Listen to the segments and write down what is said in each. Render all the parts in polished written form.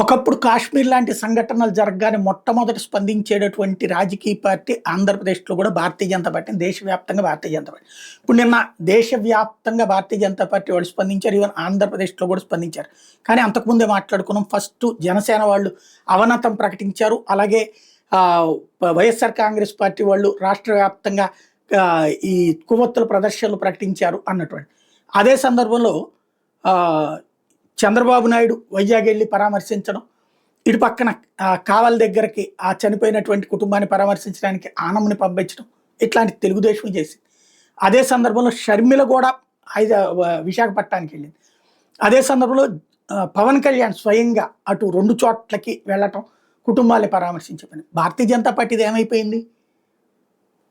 ఒకప్పుడు కాశ్మీర్ లాంటి సంఘటనలు జరగగానే మొట్టమొదట స్పందించేటటువంటి రాజకీయ పార్టీ ఆంధ్రప్రదేశ్‌లో కూడా భారతీయ జనతా పార్టీ, దేశవ్యాప్తంగా భారతీయ జనతా పార్టీ. ఇప్పుడు నిన్న దేశవ్యాప్తంగా భారతీయ జనతా పార్టీ వాళ్ళు స్పందించారు. ఈవెన్ ఆంధ్రప్రదేశ్‌లో కూడా స్పందించారు. కానీ అంతకుముందే మాట్లాడుకున్నాం. ఫస్ట్ జనసేన వాళ్ళు అవనతం ప్రకటించారు. అలాగే వైఎస్ఆర్ కాంగ్రెస్ పార్టీ వాళ్ళు రాష్ట్ర వ్యాప్తంగా ఈ కొవ్వొత్తుల ప్రదర్శనలు ప్రకటించారు అన్నటువంటి. అదే సందర్భంలో చంద్రబాబు నాయుడు వైజాగ్ వెళ్ళి పరామర్శించడం, ఇటు పక్కన కావలి దగ్గరికి ఆ చనిపోయినటువంటి కుటుంబాన్ని పరామర్శించడానికి ఆనంద్‌ని పంపించడం, ఇట్లాంటి తెలుగుదేశం చేసింది. అదే సందర్భంలో షర్మిల కూడా విశాఖపట్నానికి వెళ్ళింది. అదే సందర్భంలో పవన్ కళ్యాణ్ స్వయంగా అటు 2 చోట్లకి వెళ్ళటం, కుటుంబాన్ని పరామర్శించే పని. భారతీయ జనతా పార్టీది ఏమైపోయింది?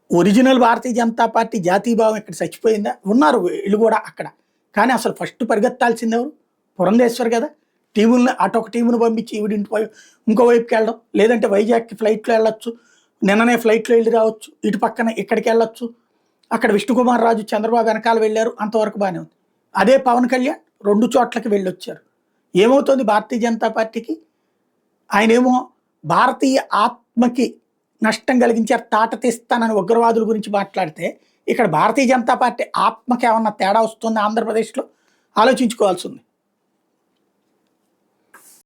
ఒరిజినల్ భారతీయ జనతా పార్టీ జాతీయభావం ఇక్కడ చచ్చిపోయిందా? ఉన్నారు వీళ్ళు కూడా అక్కడ. కానీ అసలు ఫస్ట్ పరిగెత్తాల్సింది ఎవరు? పురంధేశ్వర్ కదా. టీములను అటొక టీమును పంపించి ఇంకో వైపుకి వెళ్ళడం, లేదంటే వైజాగ్కి ఫ్లైట్లో వెళ్ళొచ్చు, నిన్ననే ఫ్లైట్లో వెళ్ళి రావచ్చు, ఇటు పక్కన ఇక్కడికి వెళ్ళొచ్చు. అక్కడ విష్ణుకుమార్ రాజు చంద్రబాబు వెనకాల వెళ్ళారు, అంతవరకు బాగానే ఉంది. అదే పవన్ కళ్యాణ్ 2 చోట్లకి వెళ్ళొచ్చారు. ఏమవుతుంది భారతీయ జనతా పార్టీకి? ఆయనేమో భారతీయ ఆత్మకి నష్టం కలిగించారు, తాట తీస్తానని ఉగ్రవాదుల గురించి మాట్లాడితే, ఇక్కడ భారతీయ జనతా పార్టీ ఆత్మకి ఏమన్నా తేడా వస్తుంది ఆంధ్రప్రదేశ్లో? ఆలోచించుకోవాల్సి ఉంది.